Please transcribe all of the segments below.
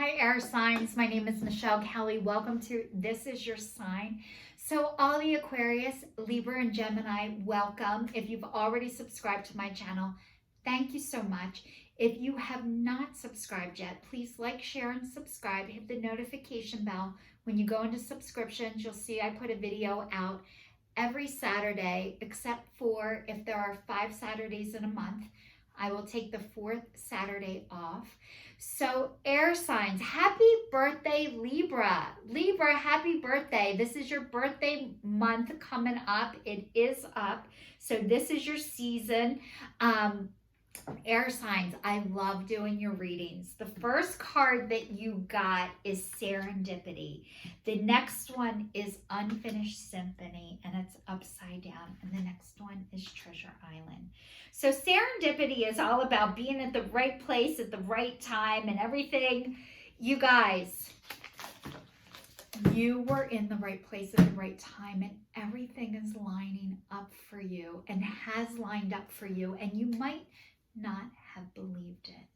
Hi, air signs. My name is Michelle Kelly. Welcome to This Is Your Sign. So all the Aquarius, Libra, and Gemini, welcome. If you've already subscribed to my channel, thank you so much. If you have not subscribed yet, please like, share, and subscribe. Hit the notification bell. When you go into subscriptions, you'll see I put a video out every Saturday, except for if there are 5 Saturdays in a month. I will take the 4th Saturday off. So air signs, happy birthday, Libra. Libra, happy birthday. This is your birthday month coming up. It is up. So this is your season. Air signs, I love doing your readings. The first card that you got is Serendipity. The next one is Unfinished Symphony, and it's upside down. And the next one is Treasure Island. So Serendipity is all about being at the right place at the right time and everything. You guys, you were in the right place at the right time, and everything is lining up for you and has lined up for you, and you might not have believed it.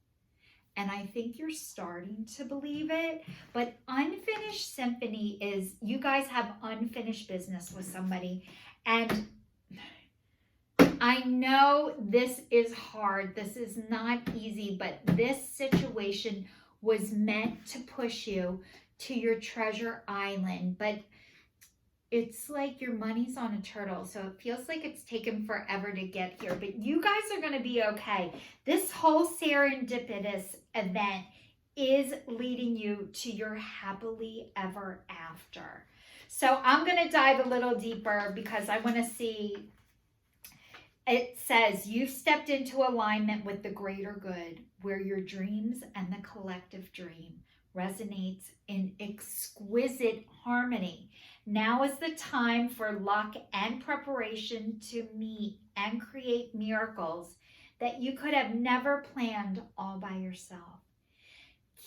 And I think you're starting to believe it. But Unfinished Symphony is, you guys have unfinished business with somebody. And I know this is hard. This is not easy, but this situation was meant to push you to your treasure island. But it's like your money's on a turtle, so it feels like it's taken forever to get here, but you guys are going to be okay. This whole serendipitous event is leading you to your happily ever after. So I'm going to dive a little deeper because I want to see, it says, you've stepped into alignment with the greater good, where your dreams and the collective dream resonates in exquisite harmony. Now is the time for luck and preparation to meet and create miracles that you could have never planned all by yourself.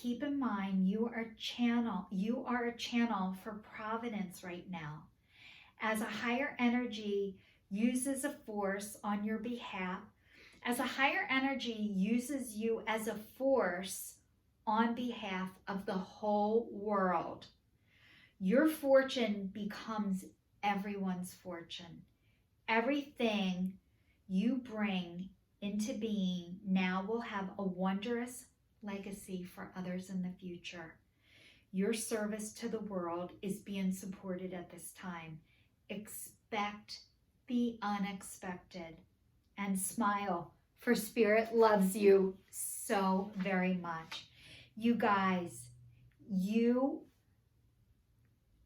Keep in mind, you are a channel for providence right now. As a higher energy uses a force on your behalf, as a higher energy uses you as a force on behalf of the whole world, your fortune becomes everyone's fortune. Everything you bring into being now will have a wondrous legacy for others in the future. Your service to the world is being supported at this time. Expect the unexpected and smile, for Spirit loves you so very much. You guys,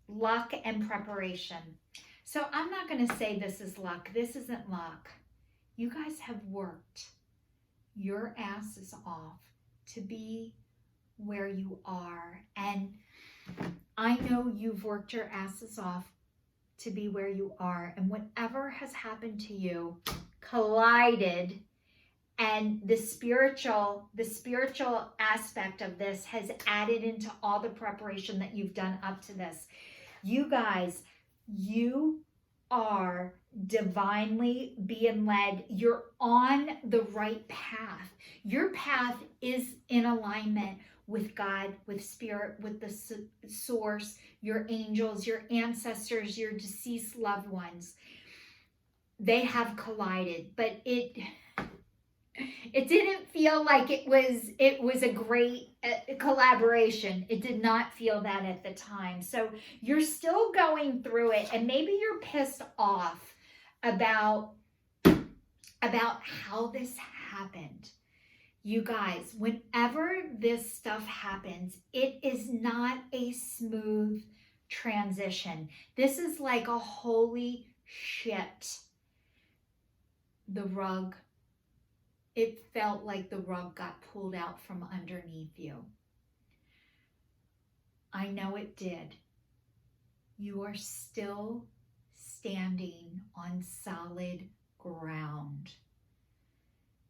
luck and preparation. So I'm not going to say this is luck. This isn't luck. You guys have worked your asses off to be where you are. And I know you've worked your asses off to be where you are. And whatever has happened to you collided, and the spiritual aspect of this has added into all the preparation that you've done up to this. You guys, you are divinely being led. You're on the right path. Your path is in alignment with God, with Spirit, with the source, your angels, your ancestors, your deceased loved ones. They have collided, but it didn't feel like it was a great collaboration. It did not feel that at the time. So you're still going through it, and maybe you're pissed off about how this happened. You guys, whenever this stuff happens, it is not a smooth transition. This is like a holy shit. The rug, it felt like the rug got pulled out from underneath you. I know it did. You are still standing on solid ground.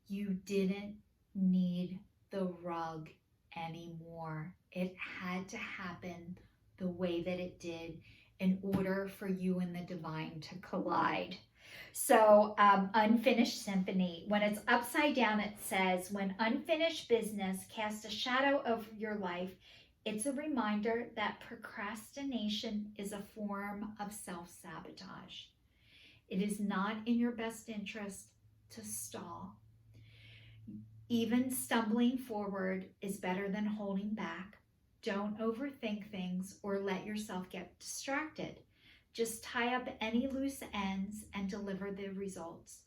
You didn't need the rug anymore. It had to happen the way that it did in order for you and the divine to collide. So Unfinished Symphony, when it's upside down, it says, when unfinished business casts a shadow over your life, It's a reminder that procrastination is a form of self-sabotage. It is not in your best interest to stall. Even stumbling forward is better than holding back. Don't overthink things or let yourself get distracted. Just tie up any loose ends and deliver the results.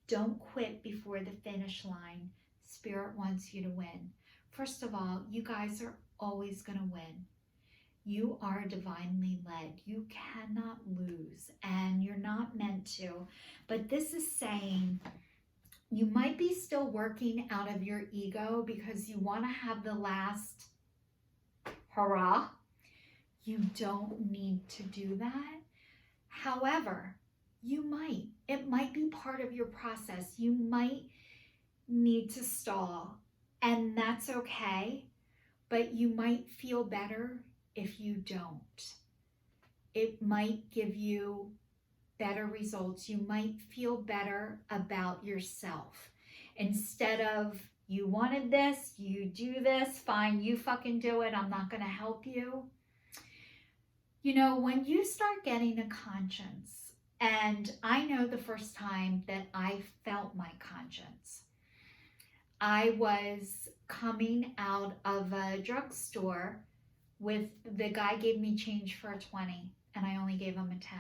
Don't quit before the finish line. Spirit wants you to win. First of all, you guys are always going to win. You are divinely led. You cannot lose, and you're not meant to. But this is saying you might be still working out of your ego because you want to have the last hurrah. You don't need to do that. However, you might. It might be part of your process. You might need to stall, and that's okay. But you might feel better if you don't. It might give you better results. You might feel better about yourself. Instead of, you wanted this, you do this, fine, you fucking do it, I'm not going to help you. You know, when you start getting a conscience, and I know the first time that I felt my conscience, I was coming out of a drugstore with, the guy gave me change for a 20 and I only gave him a 10.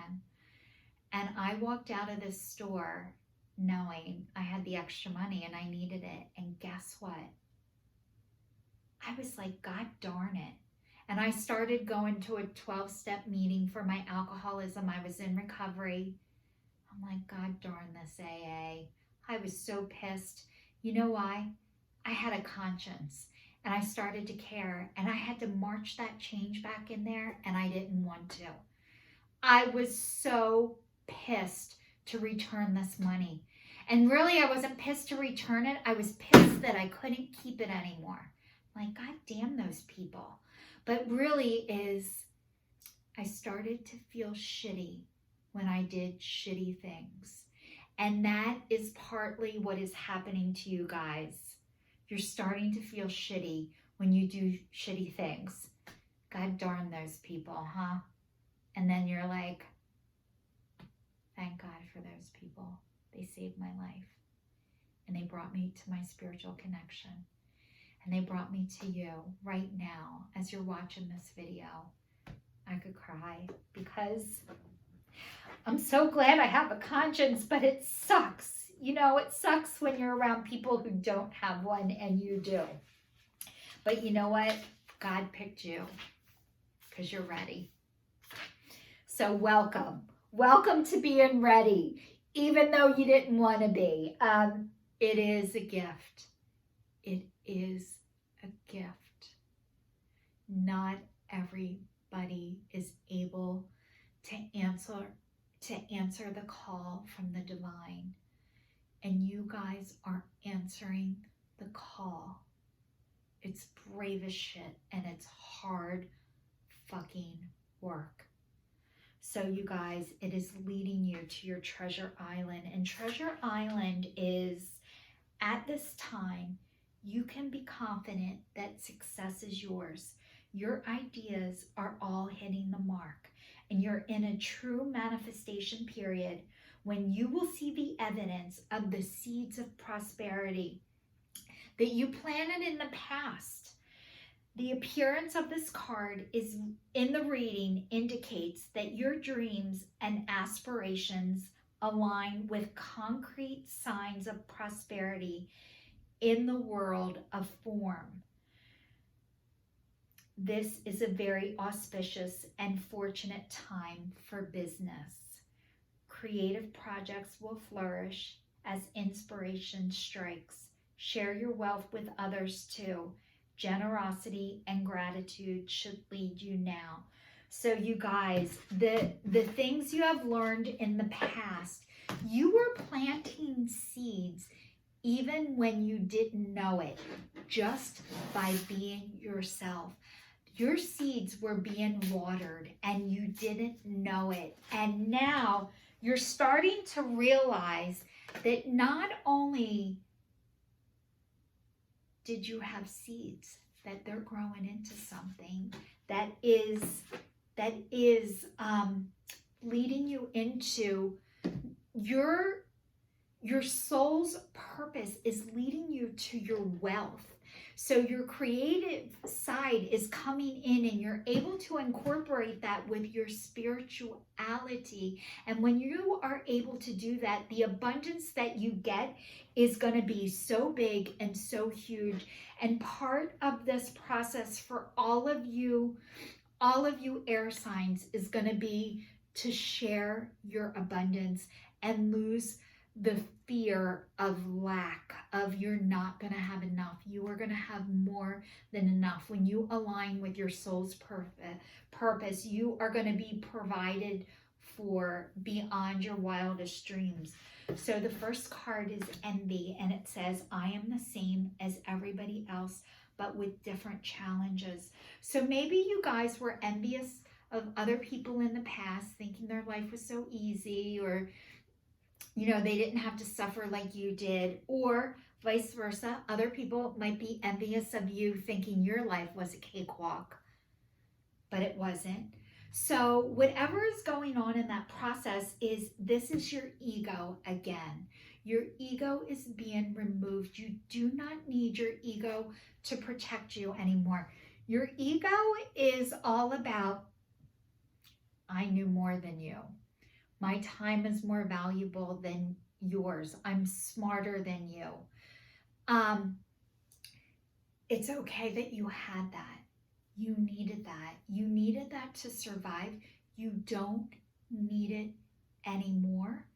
And I walked out of this store knowing I had the extra money and I needed it. And guess what? I was like, God darn it. And I started going to a 12-step meeting for my alcoholism. I was in recovery. I'm like, God darn this AA. I was so pissed. You know why? I had a conscience and I started to care, and I had to march that change back in there, and I didn't want to. I was so pissed to return this money. And really, I wasn't pissed to return it. I was pissed that I couldn't keep it anymore. Like, God damn those people. But really I started to feel shitty when I did shitty things. And that is partly what is happening to you guys. You're starting to feel shitty when you do shitty things. God darn those people, huh? And then you're like, thank God for those people. They saved my life. And they brought me to my spiritual connection. And they brought me to you right now. As you're watching this video, I could cry because I'm so glad I have a conscience, but it sucks. You know, it sucks when you're around people who don't have one and you do. But you know what? God picked you because you're ready. So welcome. Welcome to being ready, even though you didn't want to be. It is a gift. It is a gift. Not everybody is able to answer the call from the divine. And you guys are answering the call. It's brave as shit, and it's hard fucking work. So you guys, it is leading you to your treasure island. And treasure island is, at this time, you can be confident that success is yours. Your ideas are all hitting the mark, and you're in a true manifestation period when you will see the evidence of the seeds of prosperity that you planted in the past. The appearance of this card is in the reading indicates that your dreams and aspirations align with concrete signs of prosperity in the world of form. This is a very auspicious and fortunate time for business. Creative projects will flourish as inspiration strikes. Share your wealth with others too. Generosity and gratitude should lead you now. So you guys, the things you have learned in the past, you were planting seeds even when you didn't know it, just by being yourself. Your seeds were being watered and you didn't know it. And now you're starting to realize that not only did you have seeds, that they're growing into something that is leading you into your soul's purpose, is leading you to your wealth. So your creative side is coming in, and you're able to incorporate that with your spirituality. And when you are able to do that, the abundance that you get is going to be so big and so huge. And part of this process for all of you air signs, is going to be to share your abundance and lose the fear of lack, of you're not going to have enough. You are going to have more than enough. When you align with your soul's purpose, you are going to be provided for beyond your wildest dreams. So the first card is envy, and it says, I am the same as everybody else, but with different challenges. So maybe you guys were envious of other people in the past, thinking their life was so easy, or they didn't have to suffer like you did, or vice versa. Other people might be envious of you, thinking your life was a cakewalk, but it wasn't. So whatever is going on in that process this is your ego again. Your ego is being removed. You do not need your ego to protect you anymore. Your ego is all about, I knew more than you. My time is more valuable than yours. I'm smarter than you. It's okay that you had that. You needed that. You needed that to survive. You don't need it anymore.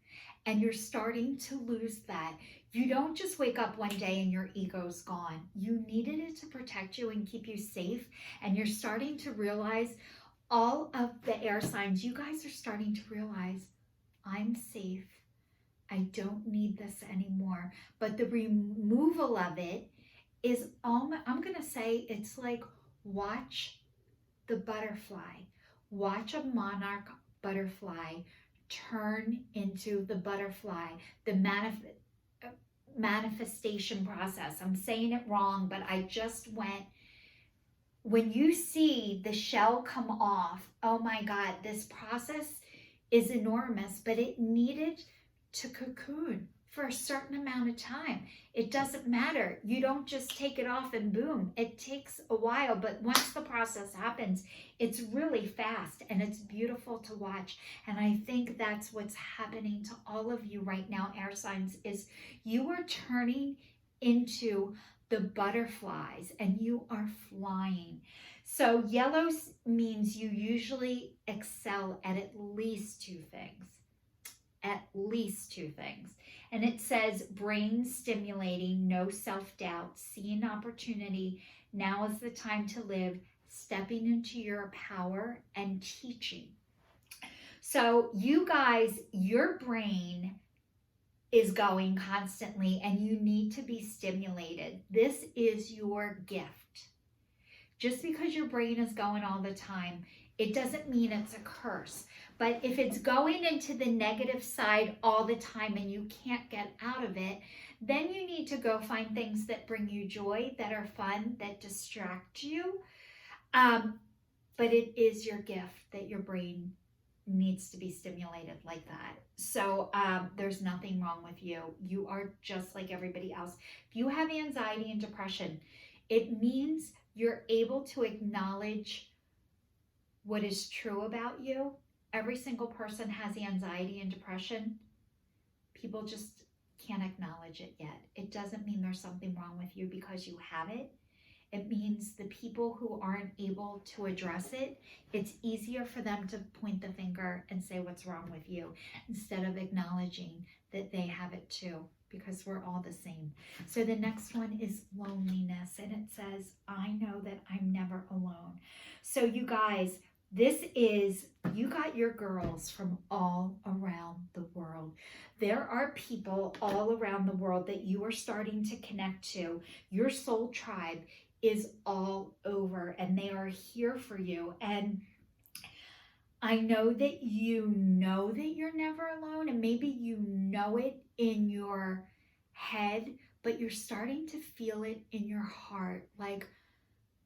And you're starting to lose that. You don't just wake up one day and your ego's gone. You needed it to protect you and keep you safe. And you're starting to realize, all of the air signs, you guys are starting to realize, I'm safe. I don't need this anymore. But the removal of it is, I'm going to say, it's like, watch the butterfly. Watch a monarch butterfly turn into the butterfly, the manifestation process. I'm saying it wrong, but I just went, when you see the shell come off, oh my God, this process is enormous, but it needed to cocoon for a certain amount of time. It doesn't matter. You don't just take it off and boom. It takes a while, but once the process happens, it's really fast and it's beautiful to watch. And I think that's what's happening to all of you right now, air signs, is you are turning into the butterflies and you are flying. So yellow means you usually excel at least two things. At least two things. And it says brain stimulating, no self-doubt, seeing opportunity. Now is the time to live, stepping into your power and teaching. So you guys, your brain is going constantly and you need to be stimulated. This is your gift. Just because your brain is going all the time, it doesn't mean it's a curse. But if it's going into the negative side all the time and you can't get out of it, then you need to go find things that bring you joy, that are fun, that distract you. But it is your gift that your brain needs to be stimulated like that. So there's nothing wrong with you. You are just like everybody else. If you have anxiety and depression, it means you're able to acknowledge what is true about you. Every single person has anxiety and depression. People just can't acknowledge it yet. It doesn't mean there's something wrong with you because you have it. It means the people who aren't able to address it, it's easier for them to point the finger and say what's wrong with you instead of acknowledging that they have it too, because we're all the same. So the next one is loneliness, and it says, I know that I'm never alone. So you guys, you got your girls from all around the world. There are people all around the world that you are starting to connect to. Your soul tribe is all over and they are here for you. And I know that you're never alone, and maybe you know it in your head, but you're starting to feel it in your heart. Like,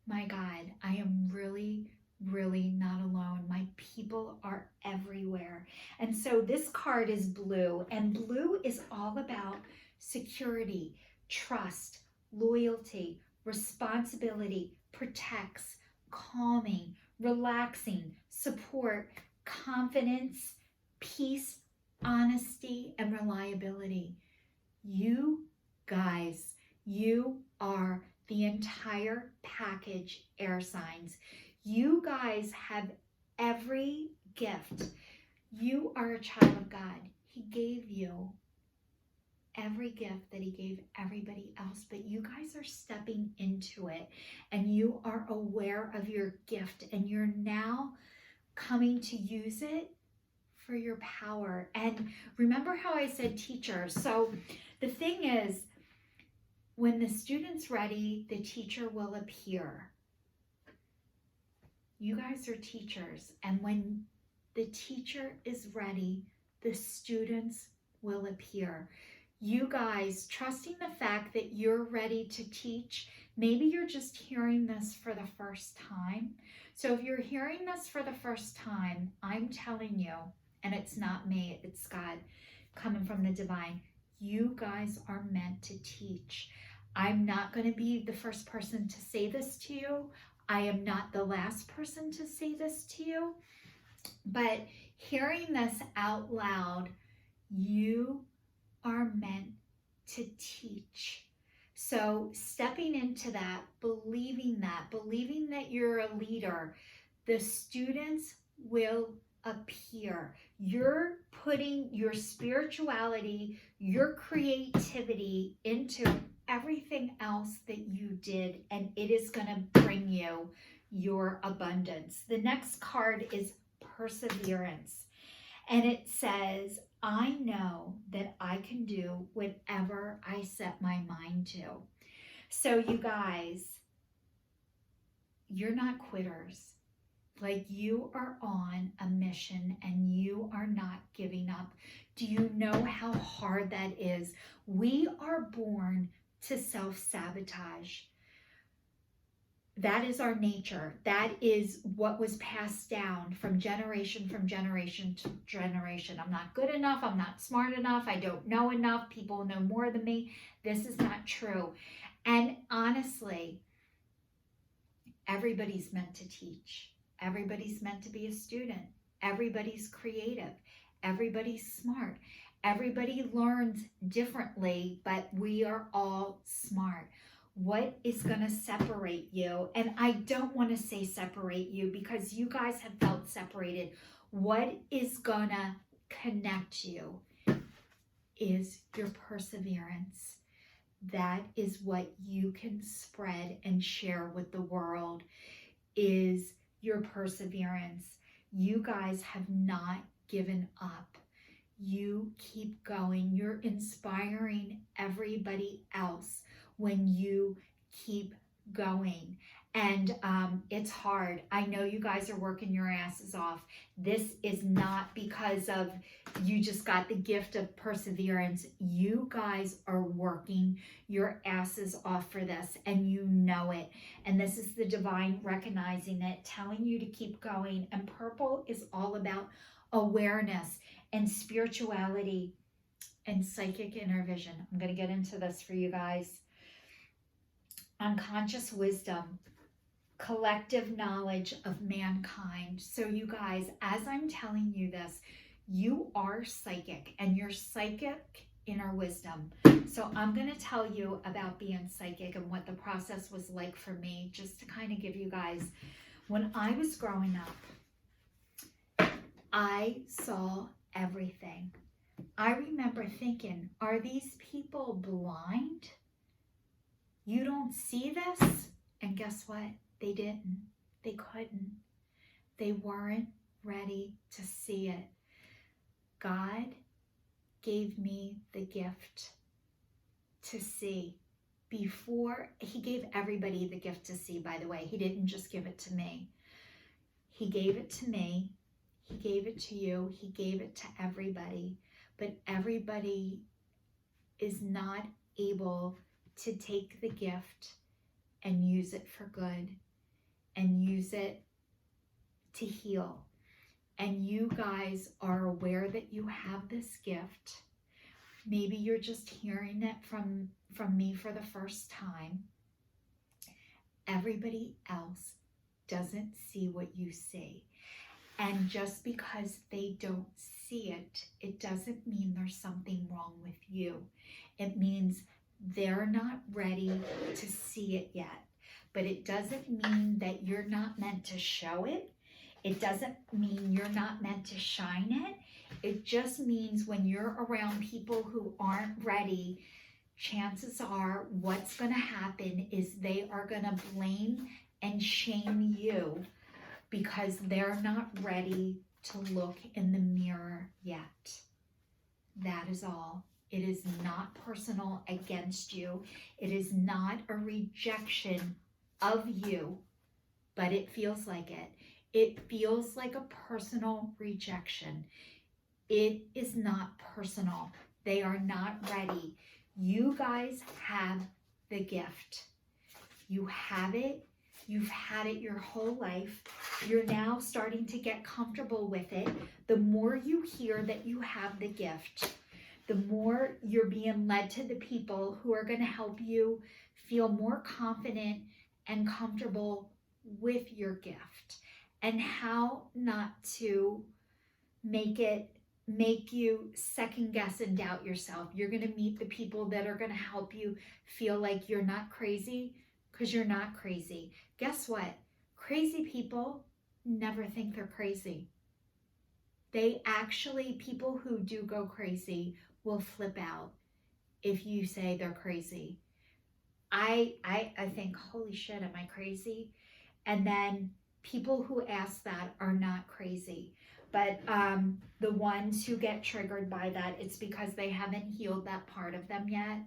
my God, I am really, really not alone. My people are everywhere. And so this card is blue, and blue is all about security, trust, loyalty, responsibility, protects, calming, relaxing, support, confidence, peace, honesty, and reliability. You guys, you are the entire package, air signs. You guys have every gift. You are a child of God. He gave you every gift that he gave everybody else, but you guys are stepping into it and you are aware of your gift and you're now coming to use it for your power. And remember how I said teacher? So the thing is, when the student's ready, the teacher will appear. You guys are teachers, and when the teacher is ready, the students will appear. You guys, trusting the fact that you're ready to teach, maybe you're just hearing this for the first time. So if you're hearing this for the first time, I'm telling you, and it's not me, it's God coming from the divine, you guys are meant to teach. I'm not going to be the first person to say this to you. I am not the last person to say this to you. But hearing this out loud, you are meant to teach. So stepping into that, believing that you're a leader, the students will appear. You're putting your spirituality, your creativity into everything else that you did, and it is going to bring you your abundance. The next card is perseverance, and it says, I know that I can do whatever I set my mind to. So you guys, you're not quitters. Like, you are on a mission and you are not giving up. Do you know how hard that is? We are born to self-sabotage. That is our nature. That is what was passed down from generation to generation. I'm not good enough. I'm not smart enough. I don't know enough. People know more than me. This is not true. And honestly, everybody's meant to teach. Everybody's meant to be a student. Everybody's creative. Everybody's smart. Everybody learns differently, but we are all smart. What is going to separate you? And I don't want to say separate you because you guys have felt separated. What is going to connect you is your perseverance. That is what you can spread and share with the world, is your perseverance. You guys have not given up. You keep going. You're inspiring everybody else when you keep going. And it's hard. I know you guys are working your asses off. This is not because of you just got the gift of perseverance. You guys are working your asses off for this, and you know it. And this is the divine recognizing it, telling you to keep going. And purple is all about awareness and spirituality and psychic inner vision. I'm going to get into this for you guys. Unconscious wisdom, collective knowledge of mankind. So you guys, as I'm telling you this, you are psychic, and you're psychic inner wisdom. So I'm going to tell you about being psychic and what the process was like for me, just to kind of give you guys, when I was growing up, I saw everything. I remember thinking, are these people blind? You don't see this? And guess what? They didn't. They couldn't. They weren't ready to see it. God gave me the gift to see. Before, he gave everybody the gift to see, by the way. He didn't just give it to me. He gave it to me. He gave it to you. He gave it to everybody. But everybody is not able to take the gift and use it for good. and use it to heal. And you guys are aware that you have this gift. Maybe you're just hearing it from me for the first time. Everybody else doesn't see what you see. And just because they don't see it, it doesn't mean there's something wrong with you. It means they're not ready to see it yet. But it doesn't mean that you're not meant to show it. It doesn't mean you're not meant to shine it. It just means when you're around people who aren't ready, chances are what's going to happen is they are going to blame and shame you because they're not ready to look in the mirror yet. That is all. It is not personal against you. It is not a rejection of you, but it feels like it. It feels like a personal rejection. It is not personal. They are not ready. You guys have the gift. You have it. You've had it your whole life. You're now starting to get comfortable with it. The more you hear that you have the gift, the more you're being led to the people who are going to help you feel more confident and comfortable with your gift and how not to make you second guess and doubt yourself. You're going to meet the people that are going to help you feel like you're not crazy because you're not crazy. Guess what? Crazy people never think they're crazy. People who do go crazy will flip out if you say they're crazy. I think, holy shit, am I crazy? And then people who ask that are not crazy. But the ones who get triggered by that, it's because they haven't healed that part of them yet.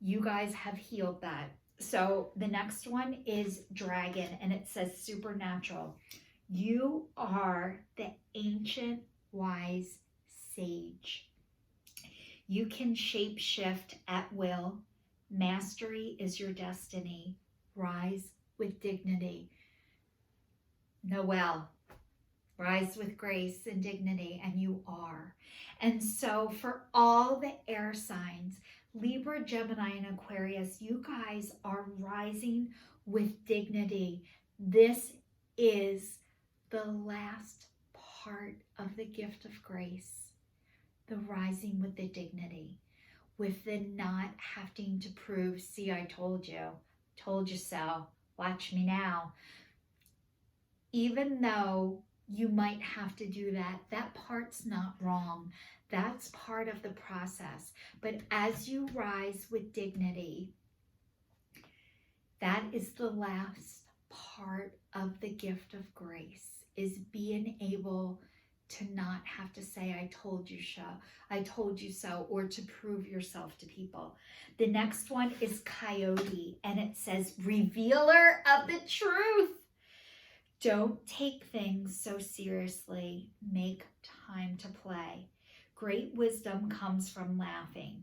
You guys have healed that. So the next one is dragon, and it says supernatural. You are the ancient wise sage. You can shape shift at will. Mastery is your destiny. Rise with dignity. Noel, rise with grace and dignity, and you are. And so for all the air signs, Libra, Gemini, and Aquarius, you guys are rising with dignity. This is the last part of the gift of grace, the rising with the dignity, with the not having to prove, see, I told you so, watch me now. Even though you might have to do that, that part's not wrong. That's part of the process. But as you rise with dignity, that is the last part of the gift of grace, is being able to not have to say, I told you so, or to prove yourself to people. The next one is Coyote, and it says, revealer of the truth. Don't take things so seriously. Make time to play. Great wisdom comes from laughing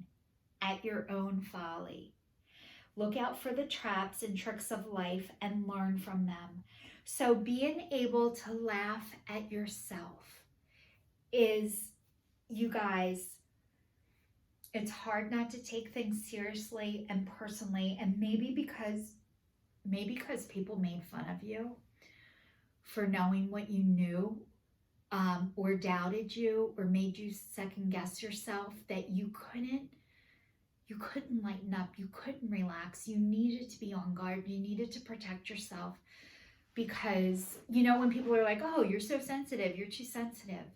at your own folly. Look out for the traps and tricks of life and learn from them. So being able to laugh at yourself is, you guys, it's hard not to take things seriously and personally, and maybe because people made fun of you for knowing what you knew, or doubted you, or made you second guess yourself, that you couldn't lighten up, you couldn't relax, you needed to be on guard, you needed to protect yourself, because, when people are like, oh, you're so sensitive, you're too sensitive.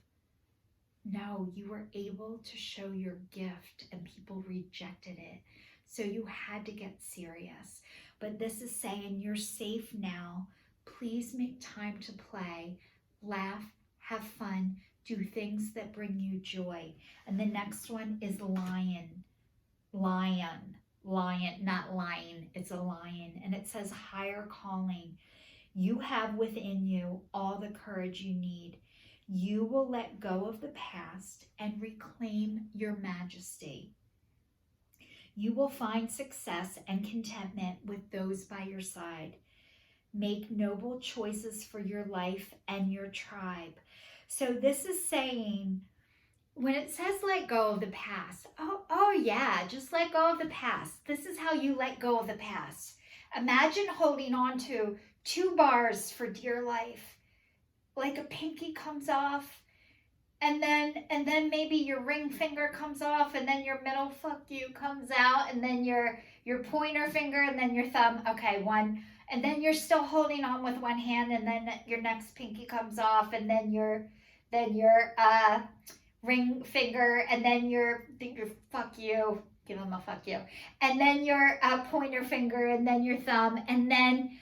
No, you were able to show your gift and people rejected it. So you had to get serious. But this is saying you're safe now. Please make time to play, laugh, have fun, do things that bring you joy. And the next one is lion, not lying, it's a lion. And it says higher calling. You have within you all the courage you need. You will let go of the past and reclaim your majesty. You will find success and contentment with those by your side. Make noble choices for your life and your tribe. So this is saying, when it says let go of the past, oh yeah, just let go of the past. This is how you let go of the past. Imagine holding on to 2 bars for dear life. Like a pinky comes off, and then maybe your ring finger comes off, and then your middle fuck you comes out, and then your pointer finger, and then your thumb. Okay, one, and then you're still holding on with one hand, and then your next pinky comes off, and then your ring finger, and then your fuck you, give them a fuck you, and then your pointer finger, and then your thumb, and then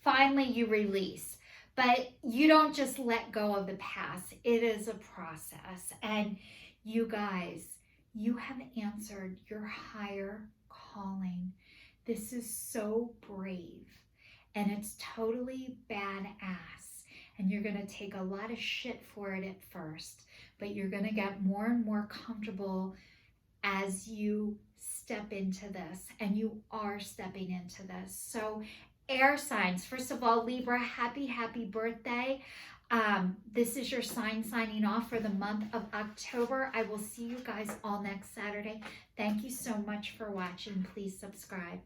finally you release. But you don't just let go of the past. It is a process. And you guys, you have answered your higher calling. This is so brave. And it's totally badass. And you're going to take a lot of shit for it at first. But you're going to get more and more comfortable as you step into this. And you are stepping into this. So air signs, first of all, Libra, happy birthday. This is your sign signing off for the month of October. I will see you guys all next Saturday. Thank you so much for watching. Please subscribe.